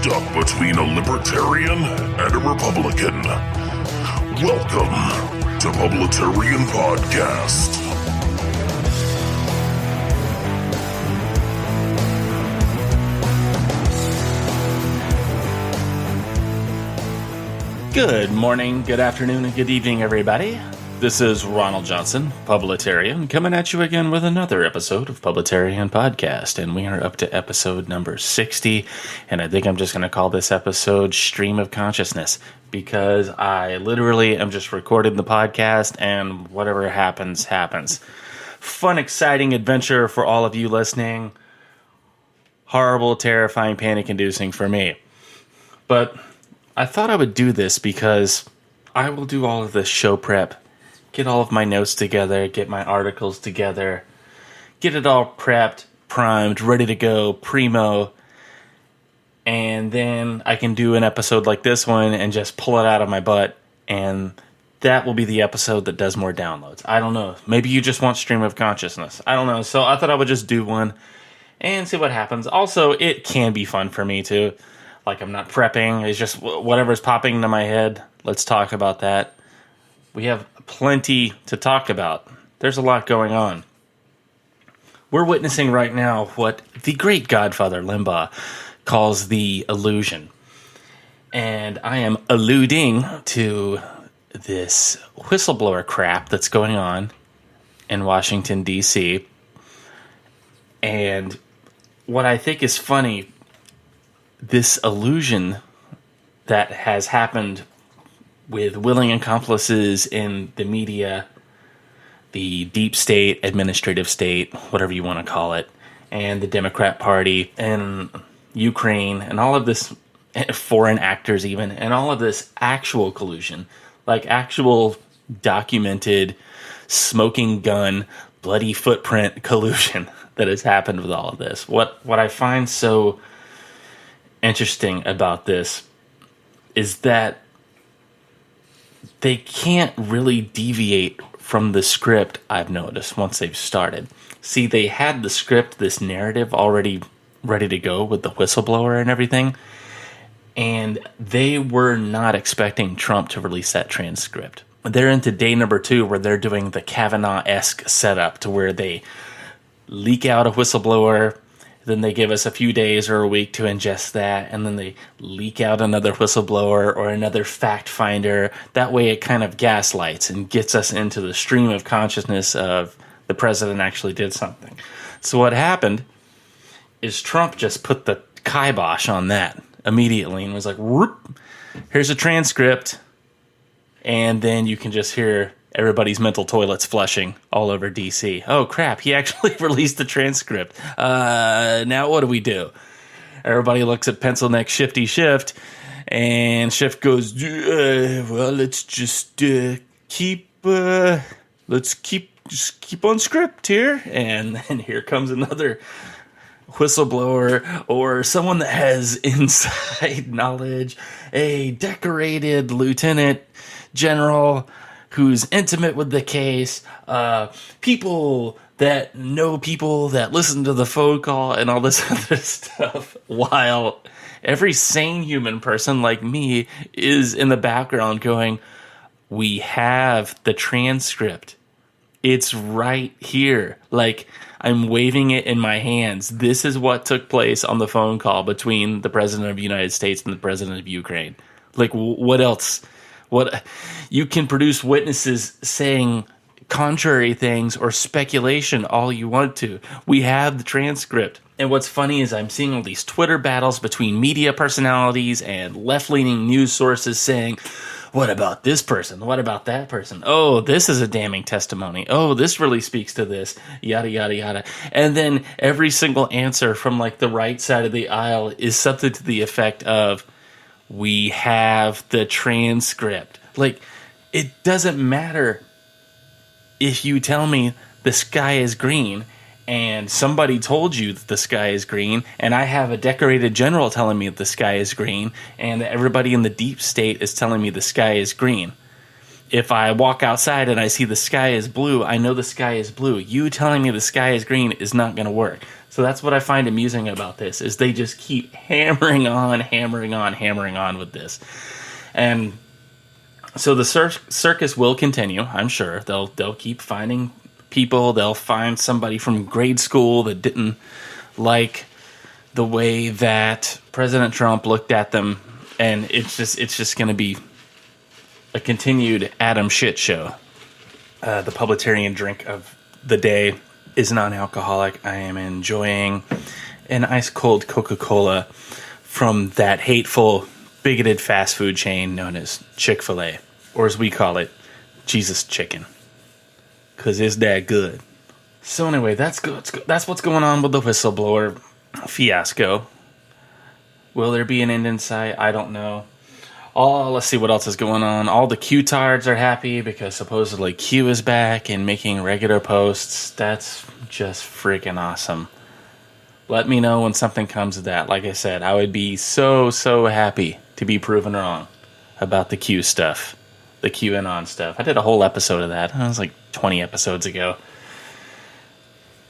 stuck between a libertarian and a Republican. Welcome to Publitarian Podcast. Good morning, good afternoon, and good evening, everybody. This is Ronald Johnson, Publitarian, coming at you again with another episode of Publitarian Podcast, and we are up to episode number 60, and I think I'm just going to call this episode Stream of Consciousness, because I literally am just recording the podcast, and whatever happens, happens. Fun, exciting adventure for all of you listening. Horrible, terrifying, panic-inducing for me. But I thought I would do this because I will do all of this show prep, get all of my notes together, get my articles together, get it all prepped, primed, ready to go, primo, and then I can do an episode like this one and just pull it out of my butt, and that will be the episode that does more downloads. I don't know. Maybe you just want stream of consciousness. I don't know. So I thought I would just do one and see what happens. Also, it can be fun for me too. Like, I'm not prepping. It's just whatever's popping into my head. Let's talk about that. We have plenty to talk about. There's a lot going on. We're witnessing right now what the great Godfather Limbaugh calls the illusion. And I am alluding to this whistleblower crap that's going on in Washington, D.C. And what I think is funny, this illusion that has happened with willing accomplices in the media, the deep state, administrative state, whatever you want to call it, and the Democrat Party, and Ukraine, and all of this, foreign actors even, and all of this actual collusion, like actual documented smoking gun, bloody footprint collusion that has happened with all of this. What I find so interesting about this is that they can't really deviate from the script, I've noticed, once they've started. See, they had the script, this narrative already ready to go with the whistleblower and everything, and they were not expecting Trump to release that transcript. They're into day number 2 where they're doing the Kavanaugh-esque setup to where they leak out a whistleblower, then they give us a few days or a week to ingest that, and then they leak out another whistleblower or another fact finder. That way it kind of gaslights and gets us into the stream of consciousness of the president actually did something. So what happened is Trump just put the kibosh on that immediately and was like, whoop, here's a transcript, and then you can just hear everybody's mental toilets flushing all over DC. Oh, crap, he actually released the transcript. Now what do we do? Everybody looks at Pencil Neck Shifty Shift, and Shift goes, well, let's just keep on script here. And then here comes another whistleblower or someone that has inside knowledge, a decorated lieutenant general who's intimate with the case, people that know people that listen to the phone call and all this other stuff, while every sane human person like me is in the background going, we have the transcript. It's right here. Like, I'm waving it in my hands. This is what took place on the phone call between the President of the United States and the President of Ukraine. Like, what else? What you can produce witnesses saying contrary things or speculation all you want to. We have the transcript. And what's funny is I'm seeing all these Twitter battles between media personalities and left-leaning news sources saying, what about this person? What about that person? Oh, this is a damning testimony. Oh, this really speaks to this. Yada, yada, yada. And then every single answer from like the right side of the aisle is something to the effect of, we have the transcript. Like, it doesn't matter if you tell me the sky is green and somebody told you that the sky is green, and I have a decorated general telling me that the sky is green, and everybody in the deep state is telling me the sky is green. if I walk outside and I see the sky is blue, I know the sky is blue. You telling me the sky is green is not going to work. So that's what I find amusing about this, is they just keep hammering on with this. And so the circus will continue, I'm sure. They'll keep finding people. They'll find somebody from grade school that didn't like the way that President Trump looked at them, and it's just going to be a continued Adam shit show. The Publitarian drink of the day is non-alcoholic. I am enjoying an ice-cold Coca-Cola from that hateful, bigoted fast food chain known as Chick-fil-A, or as we call it, Jesus Chicken, because it's that good. So anyway, that's good. That's what's going on with the whistleblower fiasco. Will there be an end in sight? I don't know. Let's see what else is going on. All the Q-tards are happy because supposedly Q is back and making regular posts. That's just freaking awesome. Let me know when something comes of that. Like I said, I would be so happy to be proven wrong about the Q stuff. The QAnon stuff. I did a whole episode of that. It was like 20 episodes ago.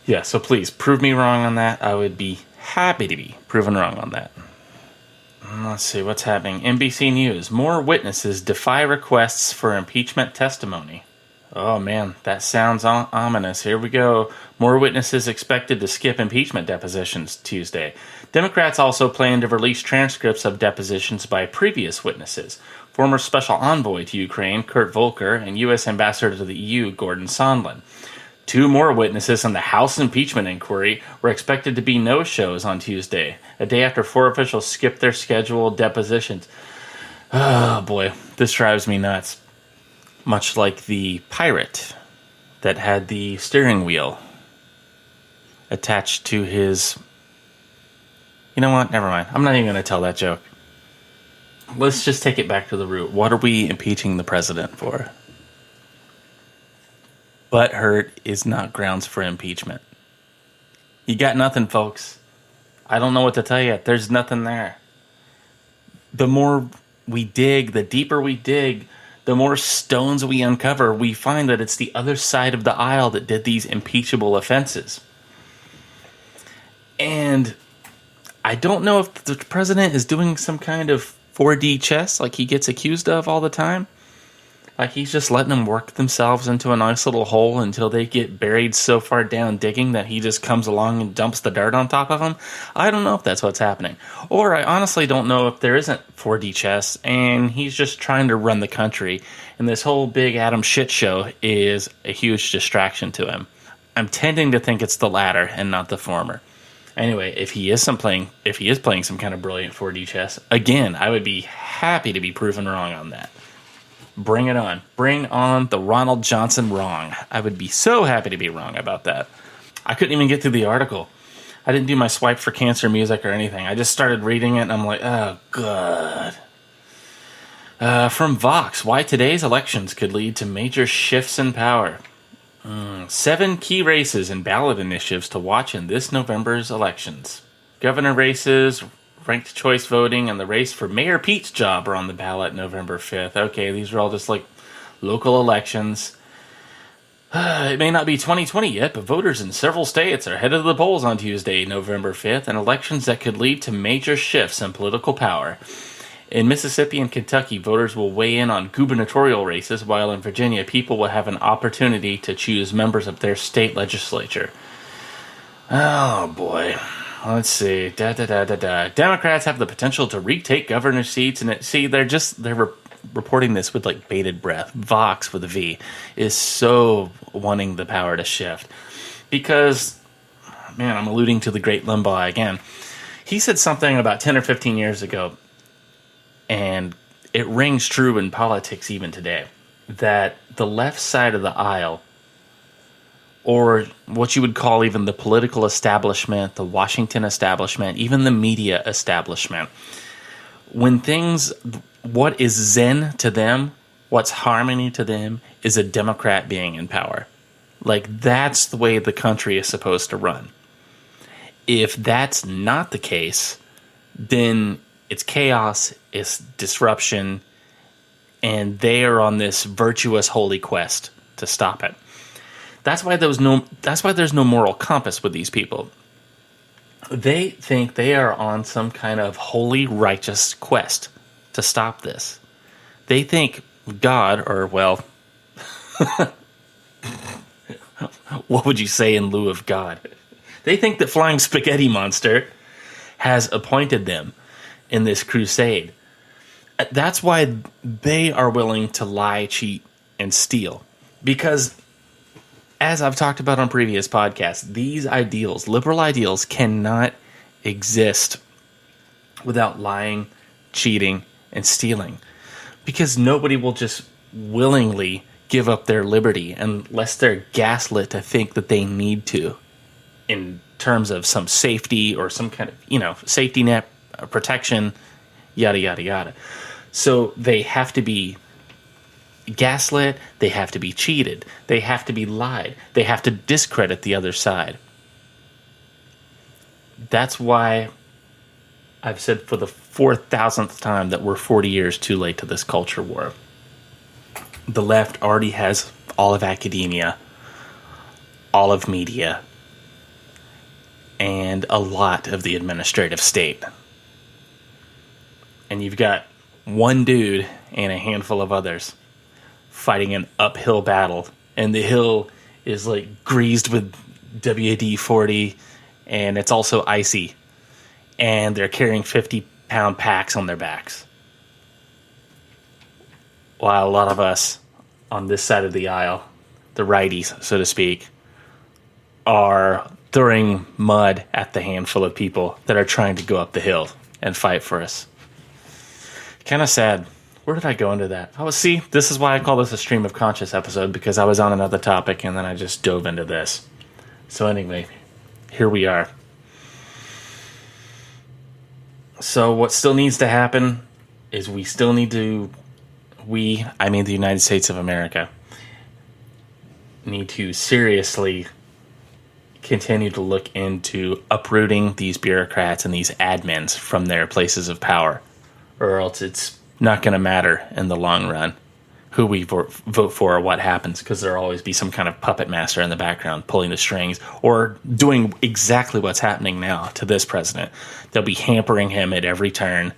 Yeah, so please, prove me wrong on that. I would be happy to be proven wrong on that. Let's see, what's happening? NBC News. More witnesses defy requests for impeachment testimony. Oh, man, that sounds ominous. Here we go. More witnesses expected to skip impeachment depositions Tuesday. Democrats also plan to release transcripts of depositions by previous witnesses. Former Special Envoy to Ukraine, Kurt Volker, and U.S. Ambassador to the EU, Gordon Sondland. 2 more witnesses in the House impeachment inquiry were expected to be no-shows on Tuesday, a day after 4 officials skipped their scheduled depositions. Oh, boy, this drives me nuts. Much like the pirate that had the steering wheel attached to his... You know what? Never mind. I'm not even going to tell that joke. Let's just take it back to the root. What are we impeaching the president for? Butthurt is not grounds for impeachment. You got nothing, folks. I don't know what to tell you. There's nothing there. The more we dig, the deeper we dig, the more stones we uncover, we find that it's the other side of the aisle that did these impeachable offenses. And I don't know if the president is doing some kind of 4D chess like he gets accused of all the time. Like he's just letting them work themselves into a nice little hole until they get buried so far down digging that he just comes along and dumps the dirt on top of them. I don't know if that's what's happening. Or I honestly don't know if there isn't 4D chess and he's just trying to run the country. And this whole big Adam shit show is a huge distraction to him. I'm tending to think it's the latter and not the former. Anyway, if he is playing some kind of brilliant 4D chess, again, I would be happy to be proven wrong on that. Bring it on. Bring on the Ronald Johnson wrong. I would be so happy to be wrong about that. I couldn't even get through the article. I didn't do my swipe for cancer music or anything. I just started reading it and I'm like, oh, God. From Vox, why today's elections could lead to major shifts in power. 7 key races and ballot initiatives to watch in this November's elections. Governor races, ranked choice voting, and the race for Mayor Pete's job are on the ballot November 5th. Okay, these are all just like local elections. It may not be 2020 yet, but voters in several states are headed to the polls on Tuesday, November 5th, in elections that could lead to major shifts in political power. In Mississippi and Kentucky, voters will weigh in on gubernatorial races, while in Virginia, people will have an opportunity to choose members of their state legislature. Oh, boy. Let's see. Democrats have the potential to retake governor seats, and they're reporting this with like bated breath. Vox with a V is so wanting the power to shift because, man, I'm alluding to the great Limbaugh again. He said something about 10 or 15 years ago, and it rings true in politics even today, that the left side of the aisle, or what you would call even the political establishment, the Washington establishment, even the media establishment, what is zen to them, what's harmony to them, is a Democrat being in power. Like, that's the way the country is supposed to run. If that's not the case, then it's chaos, it's disruption, and they are on this virtuous holy quest to stop it. That's why there's no moral compass with these people. They think they are on some kind of holy righteous quest to stop this. They think God, or well, what would you say in lieu of God? They think that Flying Spaghetti Monster has appointed them in this crusade. That's why they are willing to lie, cheat, and steal. Because, as I've talked about on previous podcasts, these ideals, liberal ideals, cannot exist without lying, cheating, and stealing. Because nobody will just willingly give up their liberty unless they're gaslit to think that they need to, in terms of some safety or some kind of, safety net, protection, yada, yada, yada. So they have to be gaslit, they have to be cheated, they have to be lied, they have to discredit the other side. That's why I've said for the 4,000th time that we're 40 years too late to this culture war. The left already has all of academia, all of media, and a lot of the administrative state. And you've got one dude and a handful of others fighting an uphill battle. And the hill is like greased with WD-40, and it's also icy. And they're carrying 50-pound packs on their backs. While a lot of us on this side of the aisle, the righties, so to speak, are throwing mud at the handful of people that are trying to go up the hill and fight for us. Kind of sad. Where did I go into that? Oh, see, this is why I call this a stream of conscious episode, because I was on another topic and then I just dove into this. So anyway, here we are. So what still needs to happen is we still need to, I mean the United States of America, need to seriously continue to look into uprooting these bureaucrats and these admins from their places of power, or else it's not going to matter in the long run who we vote for or what happens, because there'll always be some kind of puppet master in the background pulling the strings or doing exactly what's happening now to this president. They'll be hampering him at every turn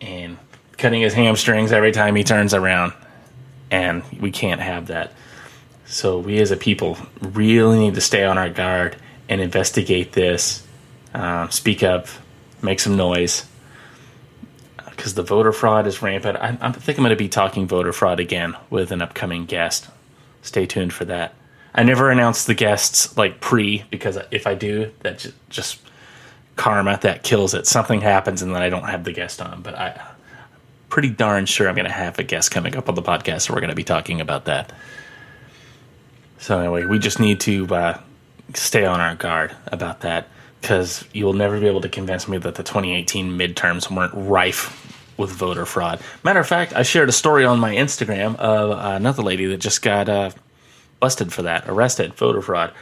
and cutting his hamstrings every time he turns around, and we can't have that. So we as a people really need to stay on our guard and investigate this, speak up, make some noise, because the voter fraud is rampant. I think I'm going to be talking voter fraud again with an upcoming guest. Stay tuned for that. I never announce the guests because if I do, that's just karma. That kills it. Something happens and then I don't have the guest on. But I'm pretty darn sure I'm going to have a guest coming up on the podcast, so we're going to be talking about that. So anyway, we just need to stay on our guard about that, because you will never be able to convince me that the 2018 midterms weren't rife with voter fraud. Matter of fact, I shared a story on my Instagram of another lady that just got busted for that, arrested, voter fraud,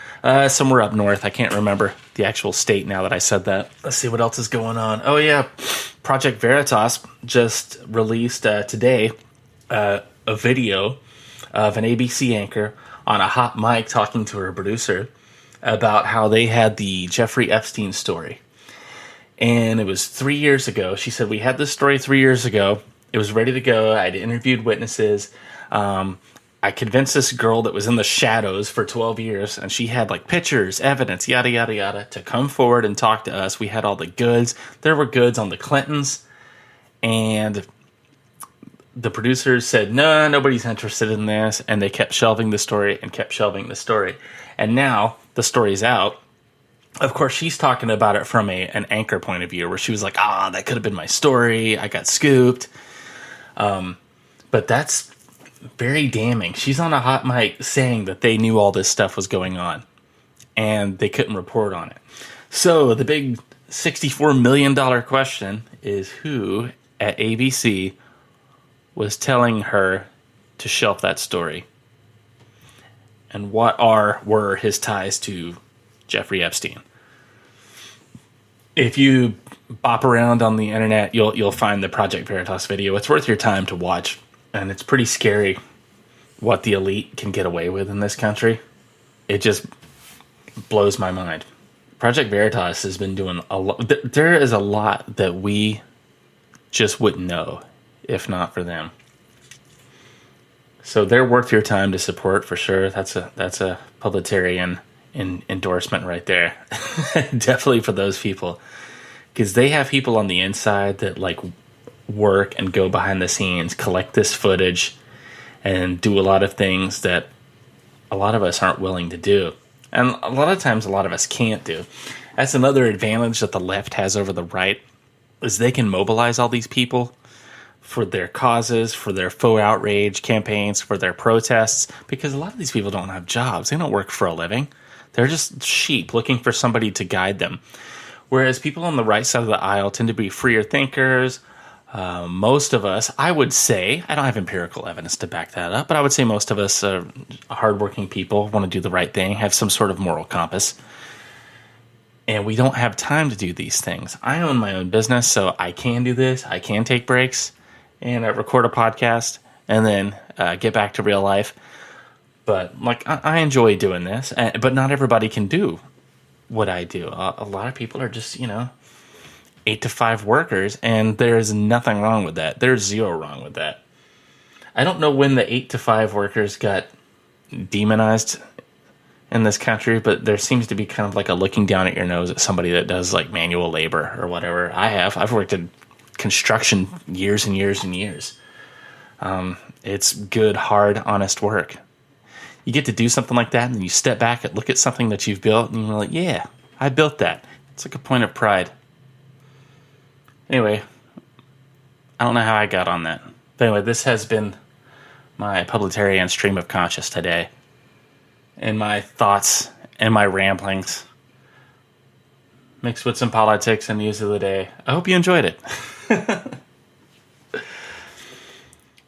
somewhere up north. I can't remember the actual state now that I said that. Let's see what else is going on. Oh yeah, Project Veritas just released today a video of an ABC anchor on a hot mic talking to her producer about how they had the Jeffrey Epstein story. And it was 3 years ago. She said, we had this story 3 years ago. It was ready to go. I'd interviewed witnesses. I convinced this girl that was in the shadows for 12 years, and she had pictures, evidence, yada, yada, yada, to come forward and talk to us. We had all the goods. There were goods on the Clintons. And the producers said, no, nobody's interested in this. And they kept shelving the story and kept shelving the story. And now the story's out. Of course, she's talking about it from an anchor point of view, where she was like, that could have been my story. I got scooped. But that's very damning. She's on a hot mic saying that they knew all this stuff was going on, and they couldn't report on it. So the big $64 million question is, who at ABC was telling her to shelf that story? And what were his ties to Jeffrey Epstein? If you bop around on the internet, you'll find the Project Veritas video. It's worth your time to watch, and it's pretty scary what the elite can get away with in this country. It just blows my mind. Project Veritas has been doing a lot. There is a lot that we just wouldn't know if not for them. So they're worth your time to support for sure. That's a Publitarian endorsement right there. Definitely for those people, because they have people on the inside that like work and go behind the scenes, collect this footage, and do a lot of things that a lot of us aren't willing to do. And a lot of times, a lot of us can't do. That's another advantage that the left has over the right, is they can mobilize all these people for their causes, for their faux outrage campaigns, for their protests, because a lot of these people don't have jobs. They don't work for a living. They're just sheep looking for somebody to guide them. Whereas people on the right side of the aisle tend to be freer thinkers. Most of us, I would say, I don't have empirical evidence to back that up, but I would say most of us are hardworking people, want to do the right thing, have some sort of moral compass. And we don't have time to do these things. I own my own business, so I can do this. I can take breaks and record a podcast and then get back to real life. But like I enjoy doing this, but not everybody can do what I do. A lot of people are just, 8 to 5 workers, and there's nothing wrong with that. There's zero wrong with that. I don't know when the 8 to 5 workers got demonized in this country, but there seems to be kind of like a looking down at your nose at somebody that does like manual labor or whatever. I've worked in construction years and years and years. It's good, hard, honest work. You get to do something like that, and then you step back and look at something that you've built, and you're like, yeah, I built that. It's like a point of pride. Anyway, I don't know how I got on that. But anyway, this has been my Publitarian stream of conscious today, and my thoughts and my ramblings mixed with some politics and news of the day. I hope you enjoyed it.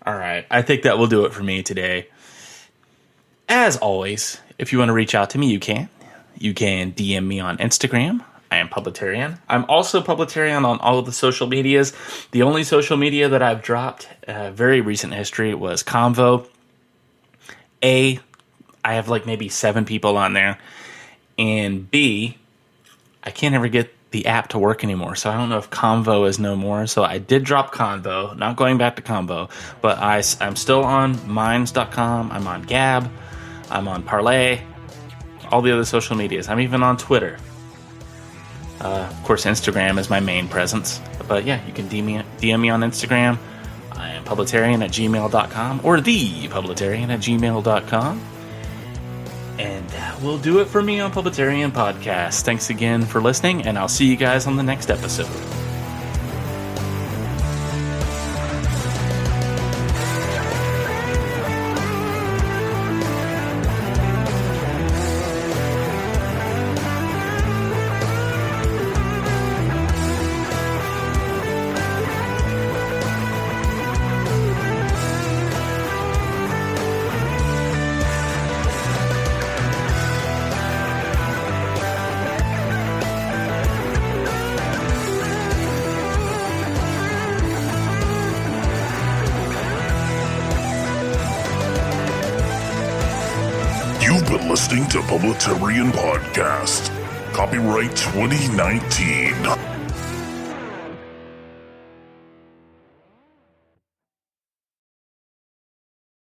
All right, I think that will do it for me today. As always, if you want to reach out to me, you can. You can DM me on Instagram. I am Publitarian. I'm also Publitarian on all of the social medias. The only social media that I've dropped, very recent history, was Convo. I have like maybe 7 people on there. And B, I can't ever get the app to work anymore. So I don't know if Convo is no more. So I did drop Convo, not going back to Convo. But I'm still on Minds.com. I'm on Gab. I'm on Parlay. All the other social medias. I'm even on Twitter. Of course, Instagram is my main presence. But yeah, you can DM me on Instagram. I am publitarian@gmail.com or thepublitarian@gmail.com. And that will do it for me on Publitarian Podcast. Thanks again for listening, and I'll see you guys on the next episode. You've been listening to Publitarian Podcast. Copyright 2019.